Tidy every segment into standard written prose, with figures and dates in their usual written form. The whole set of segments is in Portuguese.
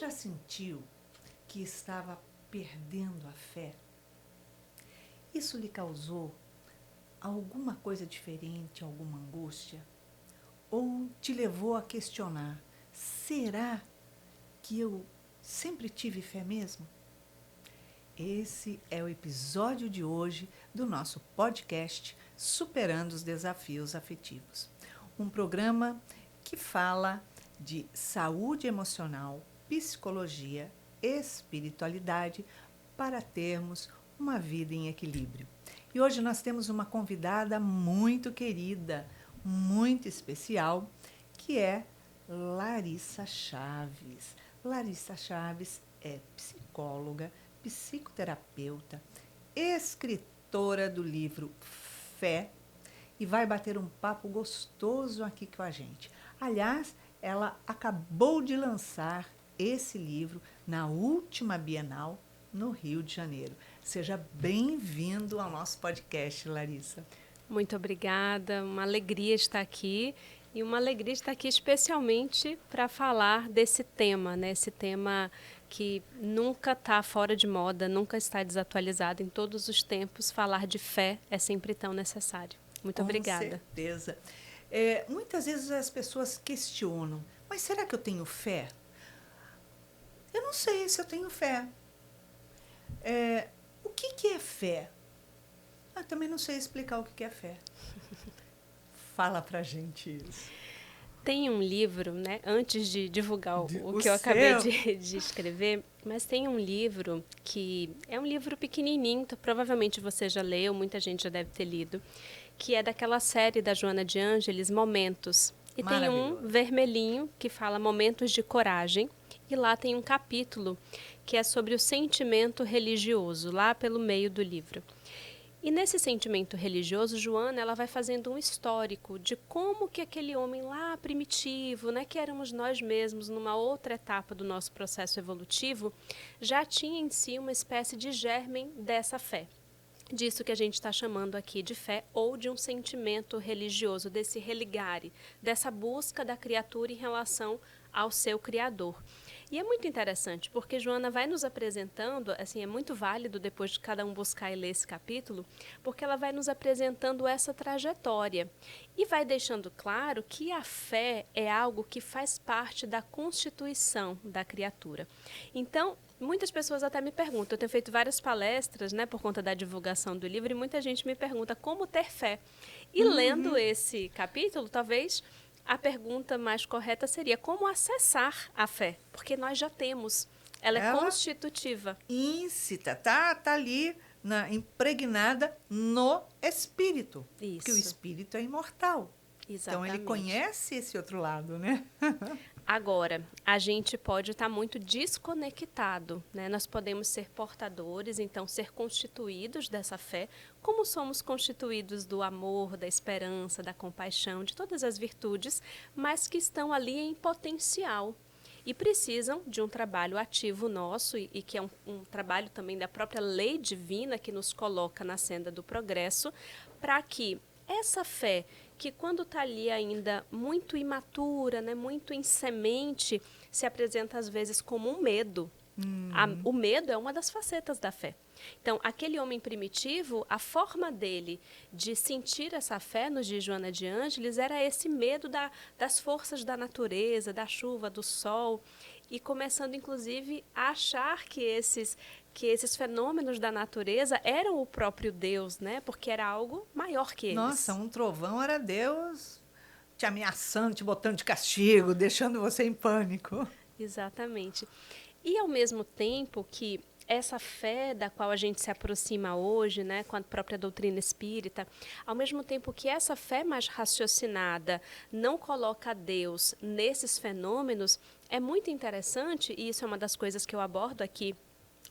já sentiu que estava perdendo a fé? Isso lhe causou alguma coisa diferente, alguma angústia? Ou te levou a questionar: será que eu sempre tive fé mesmo? Esse é o episódio de hoje do nosso podcast Superando os Desafios Afetivos. Um programa que fala de saúde emocional, psicologia, espiritualidade para termos uma vida em equilíbrio. E hoje nós temos uma convidada muito querida, muito especial, que é Larissa Chaves. Larissa Chaves é psicóloga, psicoterapeuta, escritora do livro Fé e vai bater um papo gostoso aqui com a gente. Aliás, ela acabou de lançar esse livro na última Bienal no Rio de Janeiro. Seja bem-vindo ao nosso podcast, Larissa. Muito obrigada, uma alegria estar aqui e uma alegria estar aqui especialmente para falar desse tema, né? Esse tema que nunca está fora de moda, nunca está desatualizado. Em todos os tempos, falar de fé é sempre tão necessário. Muito obrigada. Com certeza. Muitas vezes as pessoas questionam, mas será que eu tenho fé? Eu não sei se eu tenho fé. O que é fé? Também não sei explicar o que é fé. Fala pra gente isso. Tem um livro, né, antes de divulgar o que eu seu? acabei de escrever, mas tem um livro que é um livro pequenininho, então provavelmente você já leu, muita gente já deve ter lido, que é daquela série da Joana de Ângeles, Momentos. E tem um vermelhinho que fala Momentos de Coragem, e lá tem um capítulo que é sobre o sentimento religioso, lá pelo meio do livro. E nesse sentimento religioso, Joana, ela vai fazendo um histórico de como que aquele homem lá primitivo, né, que éramos nós mesmos numa outra etapa do nosso processo evolutivo, já tinha em si uma espécie de germen dessa fé. Disso que a gente está chamando aqui de fé ou de um sentimento religioso, desse religare, dessa busca da criatura em relação ao seu Criador. E é muito interessante, porque Joana vai nos apresentando, assim, é muito válido depois de cada um buscar e ler esse capítulo, porque ela vai nos apresentando essa trajetória e vai deixando claro que a fé é algo que faz parte da constituição da criatura. Então, muitas pessoas até me perguntam, eu tenho feito várias palestras, né, por conta da divulgação do livro, e muita gente me pergunta como ter fé. E lendo esse capítulo, talvez a pergunta mais correta seria como acessar a fé, porque nós já temos. Ela é constitutiva. Íncita, tá ali impregnada no espírito. Isso. Porque o espírito é imortal. Exatamente. Então ele conhece esse outro lado, né? Agora, a gente pode estar muito desconectado, né? Nós podemos ser portadores, então ser constituídos dessa fé, como somos constituídos do amor, da esperança, da compaixão, de todas as virtudes, mas que estão ali em potencial e precisam de um trabalho ativo nosso e que é um trabalho também da própria lei divina que nos coloca na senda do progresso, para que essa fé que quando está ali ainda muito imatura, né, muito em semente, se apresenta às vezes como um medo. O medo é uma das facetas da fé. Então, aquele homem primitivo, a forma dele de sentir essa fé nos dias de Joana de Ângeles era esse medo das forças da natureza, da chuva, do sol, e começando, inclusive, a achar que esses fenômenos da natureza eram o próprio Deus, né? Porque era algo maior que eles. Nossa, um trovão era Deus te ameaçando, te botando de castigo, deixando você em pânico. Exatamente. E ao mesmo tempo que essa fé da qual a gente se aproxima hoje, né, com a própria doutrina espírita, ao mesmo tempo que essa fé mais raciocinada não coloca Deus nesses fenômenos, é muito interessante, e isso é uma das coisas que eu abordo aqui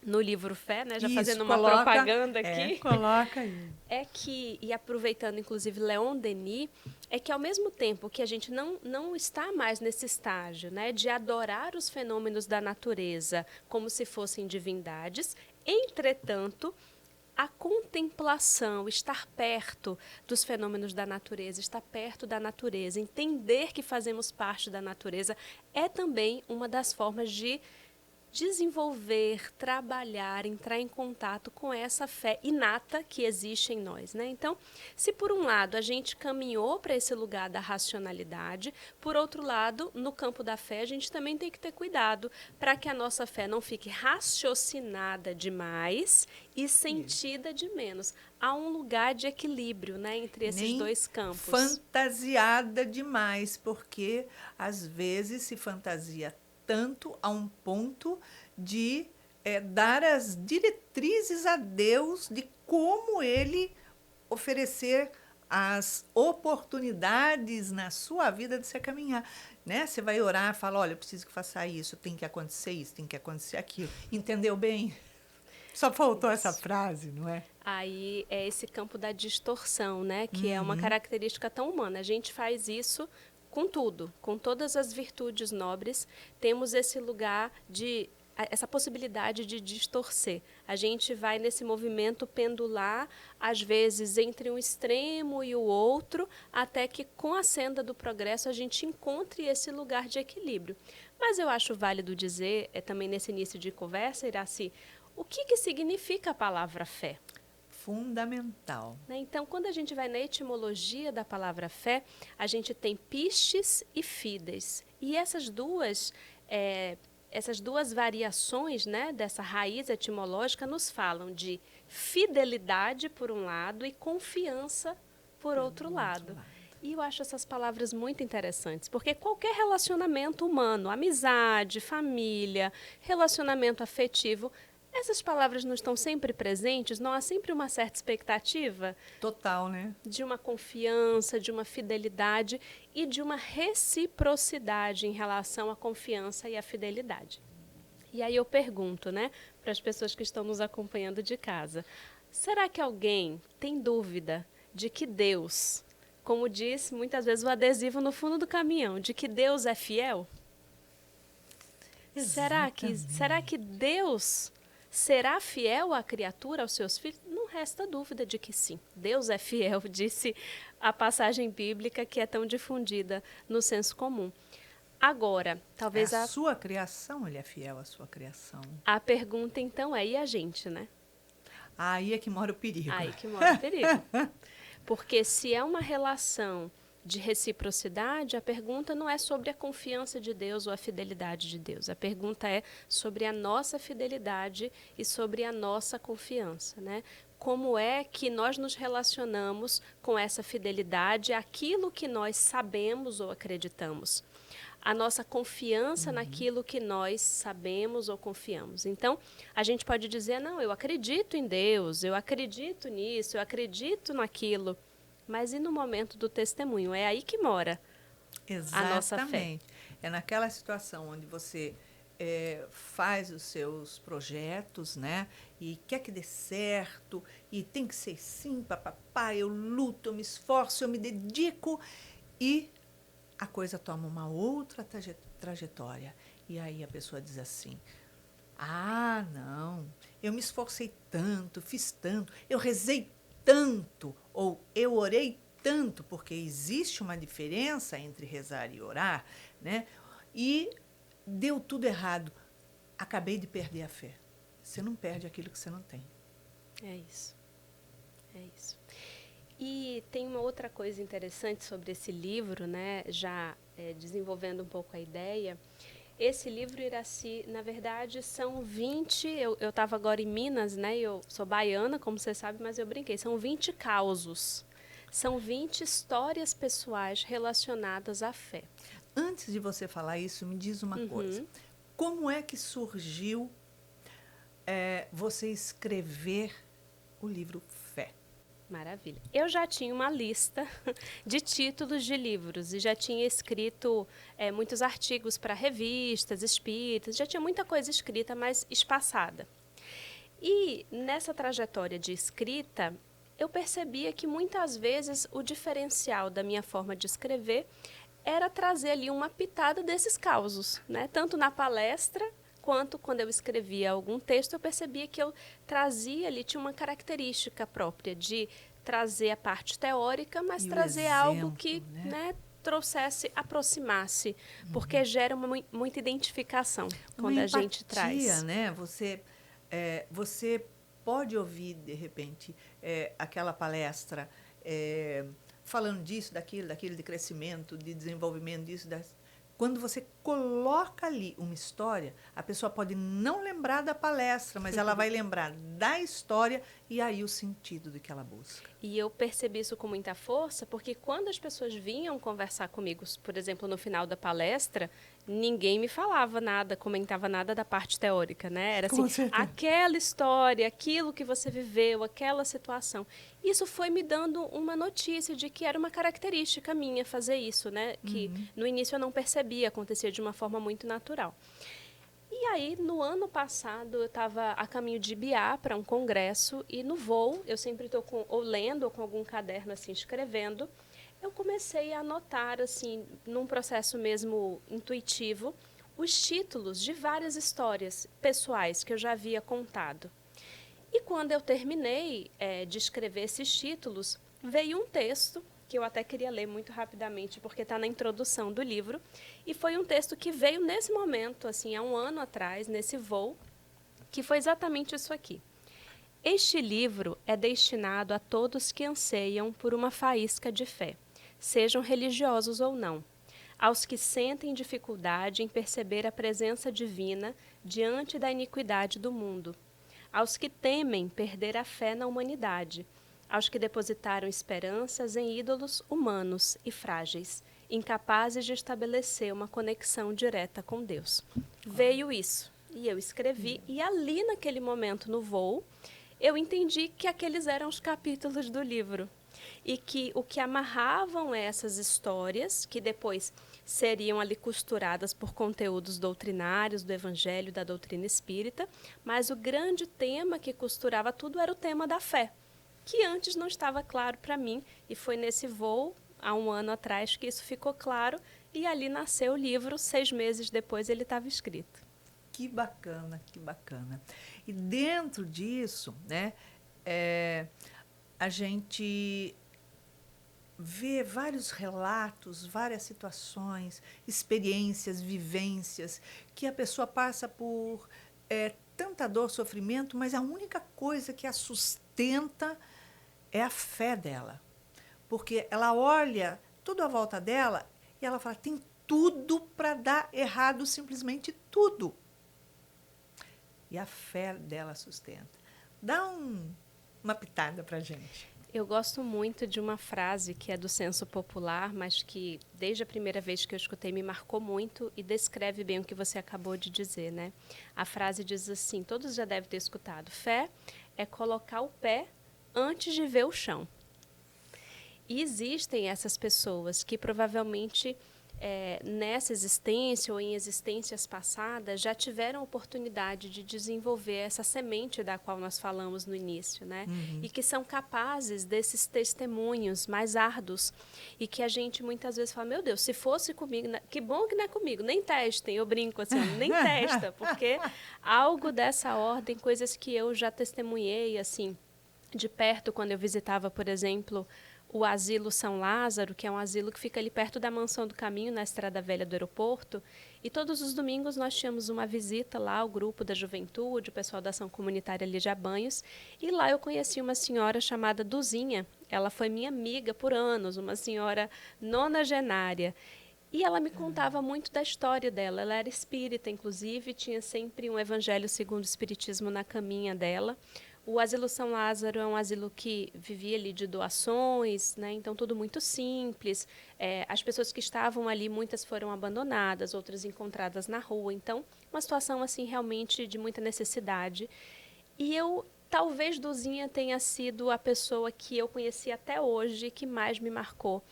no livro Fé, né, já fazendo uma propaganda aqui. Coloca aí. É que, e aproveitando inclusive Leon Denis, é que ao mesmo tempo que a gente não está mais nesse estágio, né, de adorar os fenômenos da natureza como se fossem divindades, entretanto, a contemplação, estar perto dos fenômenos da natureza, estar perto da natureza, entender que fazemos parte da natureza, é também uma das formas de desenvolver, trabalhar, entrar em contato com essa fé inata que existe em nós, né? Então, se por um lado a gente caminhou para esse lugar da racionalidade, por outro lado, no campo da fé, a gente também tem que ter cuidado para que a nossa fé não fique raciocinada demais e sentida de menos. Há um lugar de equilíbrio, né, entre esses Nem dois campos. fantasiada demais, porque às vezes se fantasia tanto a um ponto de dar as diretrizes a Deus de como ele oferecer as oportunidades na sua vida de você caminhar, né? Você vai orar, fala, olha, eu preciso que faça isso, tem que acontecer isso, tem que acontecer aquilo. Entendeu bem? Só faltou essa frase, não é? Aí é esse campo da distorção, né? Que é uma característica tão humana. A gente faz isso com tudo, com todas as virtudes nobres, temos esse lugar de essa possibilidade de distorcer. A gente vai nesse movimento pendular, às vezes entre um extremo e o outro, até que com a senda do progresso a gente encontre esse lugar de equilíbrio. Mas eu acho válido dizer, também nesse início de conversa, Iraci, o que significa a palavra fé? Fundamental. Né? Então, quando a gente vai na etimologia da palavra fé, a gente tem pistes e fides. E essas duas variações, né, dessa raiz etimológica nos falam de fidelidade por um lado e confiança por outro lado. E eu acho essas palavras muito interessantes, porque qualquer relacionamento humano, amizade, família, relacionamento afetivo, essas palavras não estão sempre presentes? Não há sempre uma certa expectativa? Total, né? De uma confiança, de uma fidelidade e de uma reciprocidade em relação à confiança e à fidelidade. E aí eu pergunto, né, para as pessoas que estão nos acompanhando de casa, será que alguém tem dúvida de que Deus, como diz muitas vezes o adesivo no fundo do caminhão, de que Deus é fiel? Será que Deus será fiel à criatura, aos seus filhos? Não resta dúvida de que sim. Deus é fiel, disse a passagem bíblica que é tão difundida no senso comum. Agora, talvez a sua criação, ele é fiel à sua criação. A pergunta, então, é e a gente, né? Aí é que mora o perigo. Aí que mora o perigo. Porque se é uma relação de reciprocidade, a pergunta não é sobre a confiança de Deus ou a fidelidade de Deus. A pergunta é sobre a nossa fidelidade e sobre a nossa confiança, né? Como é que nós nos relacionamos com essa fidelidade àquilo que nós sabemos ou acreditamos? A nossa confiança naquilo que nós sabemos ou confiamos. Então, a gente pode dizer, não, eu acredito em Deus, eu acredito nisso, eu acredito naquilo. Mas e no momento do testemunho? É aí que mora a nossa fé. É naquela situação onde você faz os seus projetos, né? E quer que dê certo, e tem que ser sim, papapá, eu luto, eu me esforço, eu me dedico, e a coisa toma uma outra trajetória. E aí a pessoa diz assim, não, eu me esforcei tanto, fiz tanto, eu rezei tanto, ou eu orei tanto, porque existe uma diferença entre rezar e orar, né? E deu tudo errado. Acabei de perder a fé. Você não perde aquilo que você não tem. É isso. É isso. E tem uma outra coisa interessante sobre esse livro, né? Já desenvolvendo um pouco a ideia. Esse livro, Iraci, na verdade, são 20... Eu estava agora em Minas, né? Eu sou baiana, como você sabe, mas eu brinquei. São 20 causos. São 20 histórias pessoais relacionadas à fé. Antes de você falar isso, me diz uma coisa. Como é que surgiu você escrever o livro Fé? Maravilha. Eu já tinha uma lista de títulos de livros e já tinha escrito muitos artigos para revistas espíritas, já tinha muita coisa escrita, mas espaçada. E nessa trajetória de escrita, eu percebia que muitas vezes o diferencial da minha forma de escrever era trazer ali uma pitada desses causos, né? Tanto na palestra quanto quando eu escrevia algum texto, eu percebia que eu trazia ali, tinha uma característica própria de trazer a parte teórica, mas e trazer exemplo, algo que, né, trouxesse, aproximasse, porque gera muita identificação quando a gente traz. Né? Você pode ouvir, de repente, aquela palestra falando disso, daquilo de crescimento, de desenvolvimento, disso, quando você coloca ali uma história, a pessoa pode não lembrar da palestra, mas ela vai lembrar da história e aí o sentido do que ela busca. E eu percebi isso com muita força, porque quando as pessoas vinham conversar comigo, por exemplo, no final da palestra, ninguém me falava nada, comentava nada da parte teórica, né? Era assim, aquela história, aquilo que você viveu, aquela situação. Isso foi me dando uma notícia de que era uma característica minha fazer isso, né? Que no início eu não percebia, acontecia de uma forma muito natural. E aí, no ano passado, eu estava a caminho de Ibiá para um congresso e no voo, eu sempre estou ou lendo ou com algum caderno assim escrevendo, eu comecei a anotar assim, num processo mesmo intuitivo, os títulos de várias histórias pessoais que eu já havia contado. E quando eu terminei de escrever esses títulos, veio um texto que eu até queria ler muito rapidamente, porque está na introdução do livro, e foi um texto que veio nesse momento, assim, há um ano atrás, nesse voo, que foi exatamente isso aqui. Este livro é destinado a todos que anseiam por uma faísca de fé, sejam religiosos ou não, aos que sentem dificuldade em perceber a presença divina diante da iniquidade do mundo, aos que temem perder a fé na humanidade, aos que depositaram esperanças em ídolos humanos e frágeis, incapazes de estabelecer uma conexão direta com Deus. Veio isso, e eu escrevi, e ali naquele momento no voo, eu entendi que aqueles eram os capítulos do livro, e que o que amarravam essas histórias, que depois seriam ali costuradas por conteúdos doutrinários do Evangelho, da doutrina espírita, mas o grande tema que costurava tudo era o tema da fé, que antes não estava claro para mim, e foi nesse voo, há um ano atrás, que isso ficou claro, e ali nasceu o livro, 6 meses depois ele estava escrito. Que bacana, que bacana. E dentro disso, né, a gente vê vários relatos, várias situações, experiências, vivências, que a pessoa passa por tanta dor, sofrimento, mas a única coisa que a sustenta é a fé dela. Porque ela olha tudo à volta dela e ela fala, tem tudo para dar errado, simplesmente tudo. E a fé dela sustenta. Dá uma pitada para a gente. Eu gosto muito de uma frase que é do senso popular, mas que desde a primeira vez que eu escutei me marcou muito e descreve bem o que você acabou de dizer, né? A frase diz assim, todos já devem ter escutado, fé é colocar o pé antes de ver o chão. E existem essas pessoas que provavelmente nessa existência ou em existências passadas já tiveram oportunidade de desenvolver essa semente da qual nós falamos no início, né? E que são capazes desses testemunhos mais árduos e que a gente muitas vezes fala, meu Deus, se fosse comigo, que bom que não é comigo, nem testem, eu brinco assim, nem testa, porque algo dessa ordem, coisas que eu já testemunhei assim de perto quando eu visitava, por exemplo, o Asilo São Lázaro, que é um asilo que fica ali perto da Mansão do Caminho, na Estrada Velha do aeroporto. E todos os domingos nós tínhamos uma visita lá, o grupo da juventude, o pessoal da ação comunitária Lígia Banhos. E lá eu conheci uma senhora chamada Duzinha. Ela foi minha amiga por anos, uma senhora nonagenária. E ela me contava muito da história dela. Ela era espírita, inclusive, tinha sempre um evangelho segundo o espiritismo na caminha dela. O Asilo São Lázaro é um asilo que vivia ali de doações, né? Então tudo muito simples. As pessoas que estavam ali, muitas foram abandonadas, outras encontradas na rua. Então, uma situação assim realmente de muita necessidade. E talvez Duzinha tenha sido a pessoa que eu conheci até hoje que mais me marcou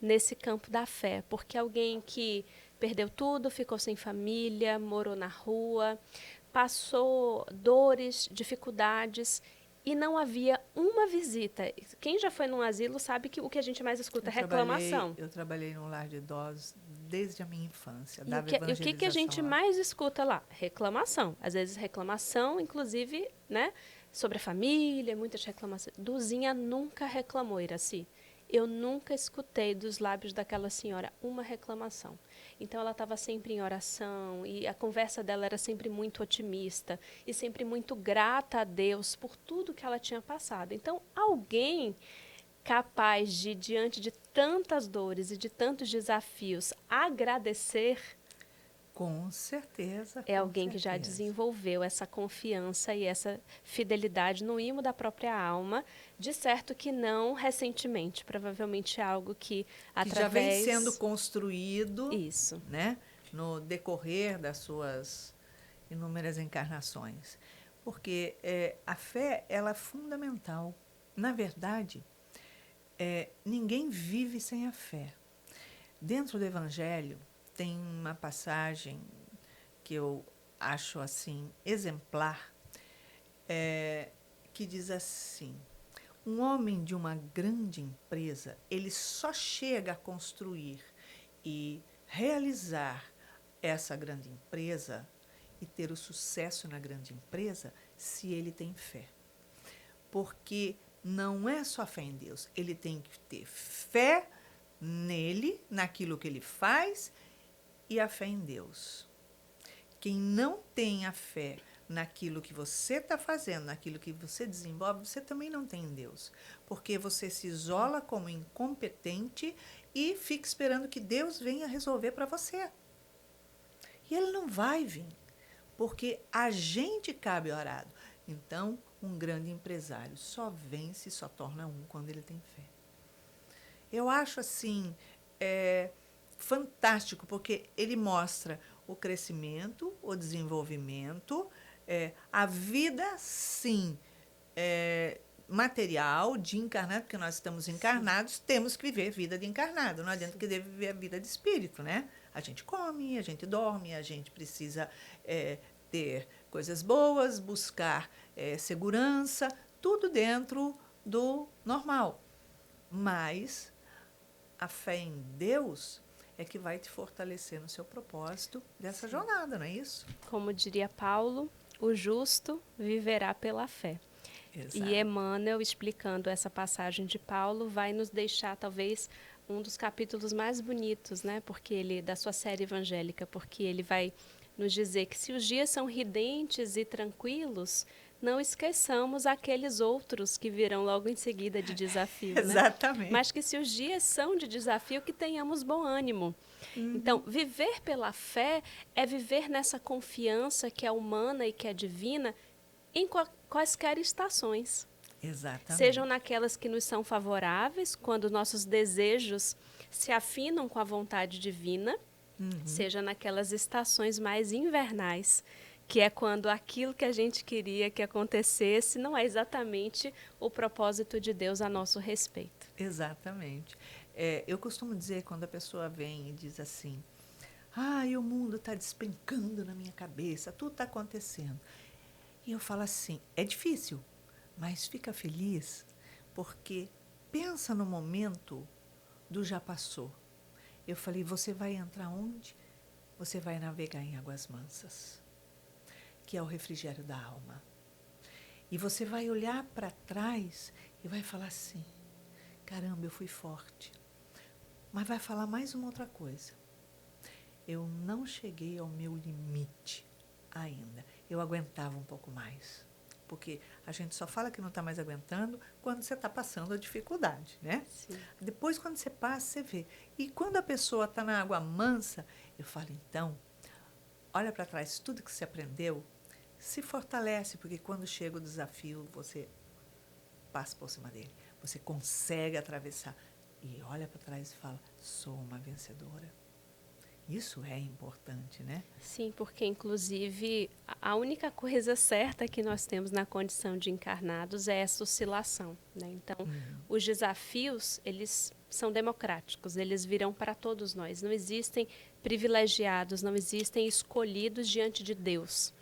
nesse campo da fé, porque alguém que perdeu tudo, ficou sem família, morou na rua, passou dores, dificuldades e não havia uma visita. Quem já foi num asilo sabe que o que a gente mais escuta é reclamação. Eu trabalhei num lar de idosos desde a minha infância. E o que a gente mais escuta lá? Reclamação. Às vezes reclamação, inclusive, né, sobre a família, muitas reclamações. Duzinha nunca reclamou, Iraci. Eu nunca escutei dos lábios daquela senhora uma reclamação. Então ela estava sempre em oração e a conversa dela era sempre muito otimista e sempre muito grata a Deus por tudo que ela tinha passado. Então alguém capaz de, diante de tantas dores e de tantos desafios, agradecer, Com certeza, é com alguém que já certeza. desenvolveu essa confiança e essa fidelidade no imo da própria alma, de certo que não recentemente, provavelmente é algo que Que já vem através... sendo construído, Isso. né, no decorrer das suas inúmeras encarnações. Porque a fé, ela é fundamental. Na verdade, ninguém vive sem a fé. Dentro do Evangelho, tem uma passagem que eu acho assim exemplar, que diz assim: um homem de uma grande empresa, ele só chega a construir e realizar essa grande empresa e ter o sucesso na grande empresa se ele tem fé. Porque não é só fé em Deus, ele tem que ter fé nele, naquilo que ele faz, e a fé em Deus. Quem não tem a fé naquilo que você está fazendo, naquilo que você desenvolve, você também não tem em Deus. Porque você se isola como incompetente e fica esperando que Deus venha resolver para você. E ele não vai vir, porque a gente cabe orado. Então, um grande empresário só vence, só torna um quando ele tem fé. Eu acho assim fantástico, porque ele mostra o crescimento, o desenvolvimento, a vida, sim, material de encarnado, porque nós estamos encarnados, sim, temos que viver vida de encarnado, não adianta querer viver a vida de espírito, né? A gente come, a gente dorme, a gente precisa ter coisas boas, buscar segurança, tudo dentro do normal. Mas a fé em Deus é que vai te fortalecer no seu propósito dessa, sim, jornada, não é isso? Como diria Paulo, o justo viverá pela fé. Exato. E Emmanuel, explicando essa passagem de Paulo, vai nos deixar talvez um dos capítulos mais bonitos, né? Porque ele, da sua série evangélica, porque ele vai nos dizer que se os dias são ridentes e tranquilos, não esqueçamos aqueles outros que virão logo em seguida de desafio, Exatamente. Né? Mas que se os dias são de desafio, que tenhamos bom ânimo. Uhum. Então, viver pela fé é viver nessa confiança que é humana e que é divina em quaisquer estações. Exatamente. Sejam naquelas que nos são favoráveis, quando nossos desejos se afinam com a vontade divina, seja naquelas estações mais invernais, que é quando aquilo que a gente queria que acontecesse não é exatamente o propósito de Deus a nosso respeito. Exatamente. Eu costumo dizer, quando a pessoa vem e diz assim, o mundo está despencando na minha cabeça, tudo está acontecendo. E eu falo assim, é difícil, mas fica feliz, porque pensa no momento do já passou. Eu falei, você vai entrar onde? Você vai navegar em águas mansas, que é o refrigério da alma. E você vai olhar para trás e vai falar assim, caramba, eu fui forte. Mas vai falar mais uma outra coisa. Eu não cheguei ao meu limite ainda. Eu aguentava um pouco mais. Porque a gente só fala que não está mais aguentando quando você está passando a dificuldade, né? Sim. Depois, quando você passa, você vê. E quando a pessoa está na água mansa, eu falo, então, olha para trás, tudo que você aprendeu, se fortalece, porque quando chega o desafio, você passa por cima dele. Você consegue atravessar. E olha para trás e fala, sou uma vencedora. Isso é importante, né? Sim, porque, inclusive, a única coisa certa que nós temos na condição de encarnados é essa oscilação, né? Então, os desafios, eles são democráticos, eles virão para todos nós. Não existem privilegiados, não existem escolhidos diante de Deus.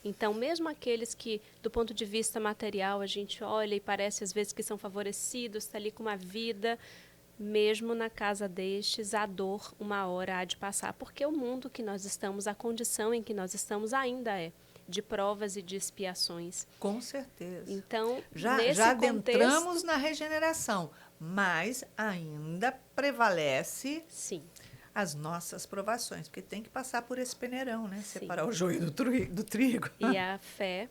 Então, mesmo aqueles que, do ponto de vista material, a gente olha e parece, às vezes, que são favorecidos, está ali com uma vida... Mesmo na casa destes, a dor uma hora há de passar, porque o mundo que nós estamos, a condição em que nós estamos ainda é de provas e de expiações. Com certeza. Então, já nesse adentramos na regeneração, mas ainda prevalece Sim, as nossas provações, porque tem que passar por esse peneirão, né? sim. Separar o joio do trigo. E a fé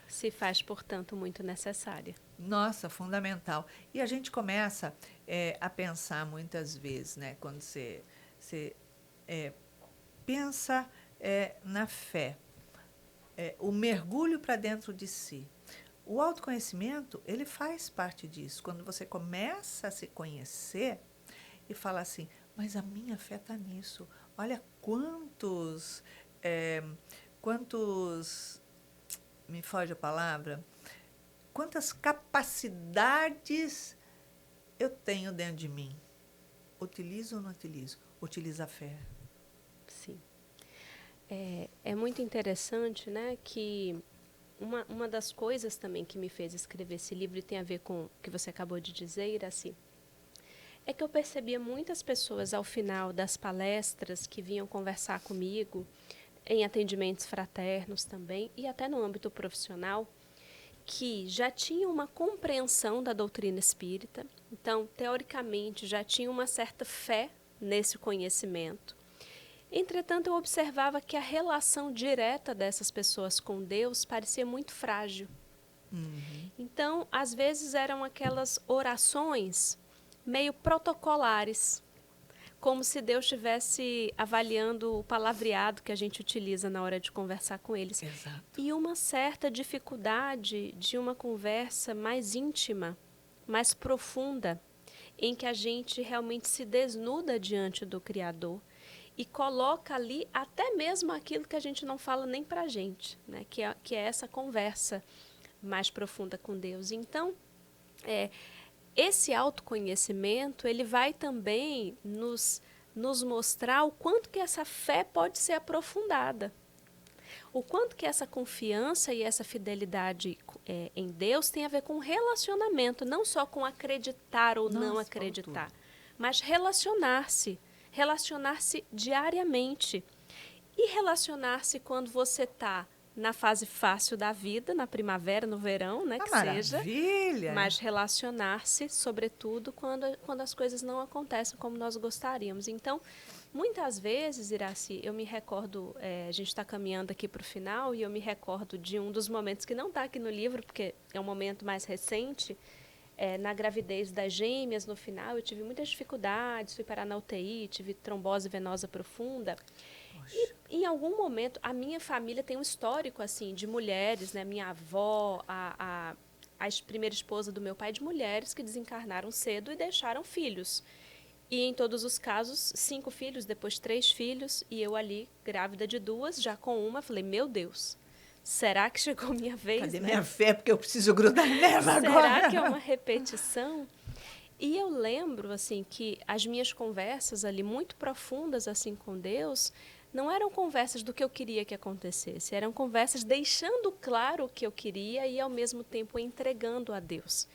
se faz, portanto, muito necessária. Nossa, fundamental. E a gente começa a pensar muitas vezes, né? Quando você pensa na fé, o mergulho para dentro de si. O autoconhecimento, ele faz parte disso. Quando você começa a se conhecer e fala assim, mas a minha fé está nisso. Olha quantos, me foge a palavra, quantas capacidades eu tenho dentro de mim. Utilizo ou não utilizo? Utilizo a fé. Sim. É muito interessante, né, que uma das coisas também que me fez escrever esse livro e tem a ver com o que você acabou de dizer, Iraci, é que eu percebia muitas pessoas ao final das palestras que vinham conversar comigo, em atendimentos fraternos também, e até no âmbito profissional, que já tinham uma compreensão da doutrina espírita, então, teoricamente, já tinham uma certa fé nesse conhecimento. Entretanto, eu observava que a relação direta dessas pessoas com Deus parecia muito frágil. Então, às vezes, eram aquelas orações meio protocolares, como se Deus estivesse avaliando o palavreado que a gente utiliza na hora de conversar com eles. Exato. E uma certa dificuldade de uma conversa mais íntima, mais profunda, em que a gente realmente se desnuda diante do Criador e coloca ali até mesmo aquilo que a gente não fala nem para a gente, né? Que é essa conversa mais profunda com Deus. Então, esse autoconhecimento, ele vai também nos mostrar o quanto que essa fé pode ser aprofundada. O quanto que essa confiança e essa fidelidade em Deus tem a ver com relacionamento, não só com acreditar ou não acreditar, mas relacionar-se diariamente e relacionar-se quando você está na fase fácil da vida, na primavera, no verão, né, que seja. Maravilha! Mas relacionar-se, sobretudo, quando as coisas não acontecem como nós gostaríamos. Então, muitas vezes, Iraci, eu me recordo, a gente está caminhando aqui para o final, e eu me recordo de um dos momentos que não está aqui no livro, porque é um momento mais recente, na gravidez das gêmeas, no final, eu tive muitas dificuldades, fui parar na UTI, tive trombose venosa profunda. E, em algum momento, a minha família tem um histórico, assim, de mulheres, né? Minha avó, a primeira esposa do meu pai, de mulheres que desencarnaram cedo e deixaram filhos. E, em todos os casos, 5 filhos, depois 3 filhos, e eu ali, grávida de 2, já com uma, falei, meu Deus, será que chegou minha vez? Cadê né? minha fé? Porque eu preciso grudar nela agora. Será que é uma repetição? E eu lembro, assim, que as minhas conversas ali, muito profundas, assim, com Deus, não eram conversas do que eu queria que acontecesse, eram conversas deixando claro o que eu queria e, ao mesmo tempo, entregando a Deus.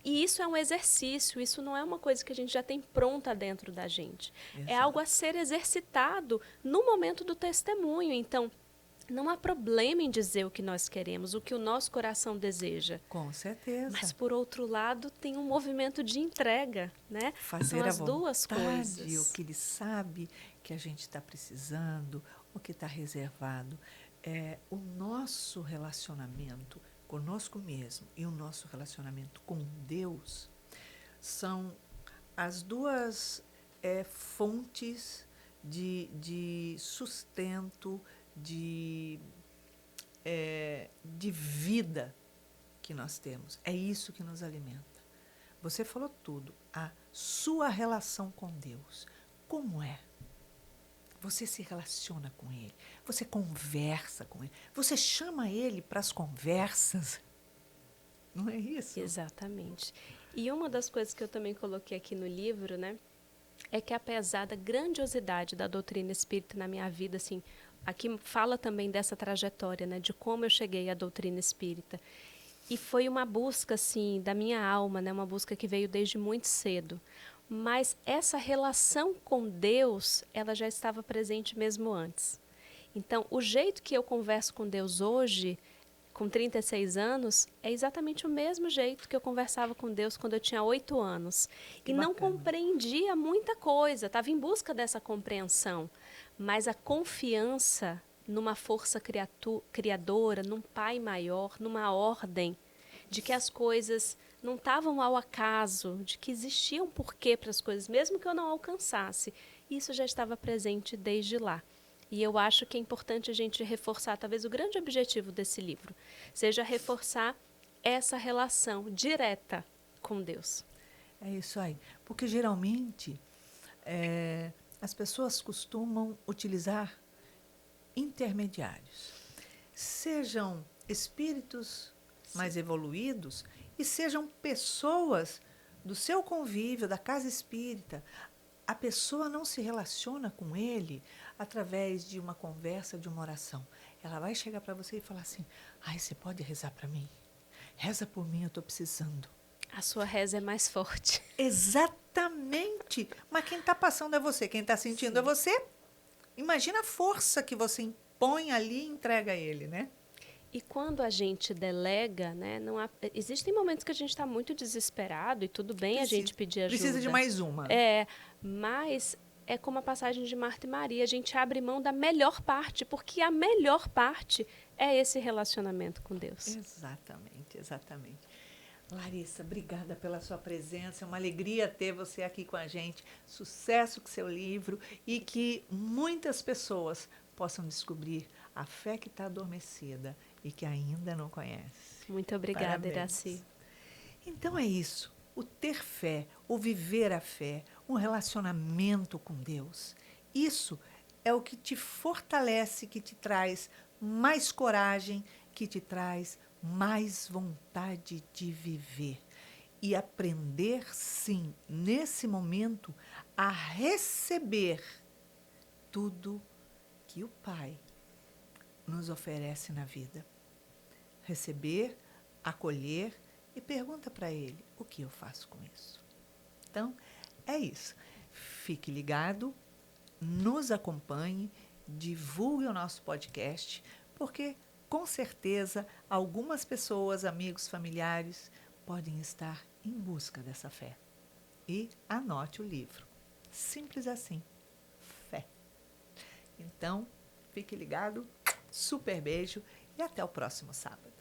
E isso é um exercício, isso não é uma coisa que a gente já tem pronta dentro da gente. Exato. É algo a ser exercitado no momento do testemunho. Então, não há problema em dizer o que nós queremos, o que o nosso coração deseja. Com certeza. Mas, por outro lado, tem um movimento de entrega, né? Fazer São as a duas vontade, coisas. o que ele sabe que a gente está precisando, o que está reservado. O nosso relacionamento conosco mesmo e o nosso relacionamento com Deus são as duas fontes de sustento, de vida que nós temos. É isso que nos alimenta. Você falou tudo. A sua relação com Deus. Como é? Você se relaciona com Ele. Você conversa com Ele. Você chama Ele para as conversas. Não é isso? Exatamente. E uma das coisas que eu também coloquei aqui no livro, né, é que apesar da grandiosidade da doutrina espírita na minha vida, assim, aqui fala também dessa trajetória, né, de como eu cheguei à doutrina espírita. E foi uma busca, assim, da minha alma, né, uma busca que veio desde muito cedo. Mas essa relação com Deus, ela já estava presente mesmo antes. Então, o jeito que eu converso com Deus hoje com 36 anos, é exatamente o mesmo jeito que eu conversava com Deus quando eu tinha 8 anos. Que e não bacana. compreendia muita coisa, estava em busca dessa compreensão. Mas a confiança numa força criadora, num Pai maior, numa ordem, de que as coisas não estavam ao acaso, de que existia um porquê para as coisas, mesmo que eu não alcançasse. Isso já estava presente desde lá. E eu acho que é importante a gente reforçar, talvez o grande objetivo desse livro seja reforçar essa relação direta com Deus. É isso aí. Porque geralmente as pessoas costumam utilizar intermediários. Sejam espíritos mais evoluídos e sejam pessoas do seu convívio, da casa espírita. A pessoa não se relaciona com ele através de uma conversa, de uma oração. Ela vai chegar para você e falar assim: ai, você pode rezar para mim? Reza por mim, eu estou precisando. A sua reza é mais forte. Exatamente. Mas quem está passando é você, quem está sentindo é você. Imagina a força que você impõe ali e entrega a ele, né? E quando a gente delega, né, existem momentos que a gente está muito desesperado e tudo bem a gente pedir ajuda. Precisa de mais uma. Mas é como a passagem de Marta e Maria, a gente abre mão da melhor parte, porque a melhor parte é esse relacionamento com Deus. Exatamente, exatamente. Larissa, obrigada pela sua presença, é uma alegria ter você aqui com a gente. Sucesso com seu livro e que muitas pessoas possam descobrir a fé que está adormecida e que ainda não conhece. Muito obrigada, Parabéns. Iraci. Então é isso, o ter fé, o viver a fé, um relacionamento com Deus. Isso é o que te fortalece, que te traz mais coragem, que te traz mais vontade de viver. E aprender, sim, nesse momento, a receber tudo que o Pai nos oferece na vida. Receber, acolher e pergunta para Ele, o que eu faço com isso? Então, é isso. Fique ligado, nos acompanhe, divulgue o nosso podcast, porque, com certeza, algumas pessoas, amigos, familiares, podem estar em busca dessa fé. E anote o livro. Simples assim. Fé. Então, fique ligado, super beijo e até o próximo sábado.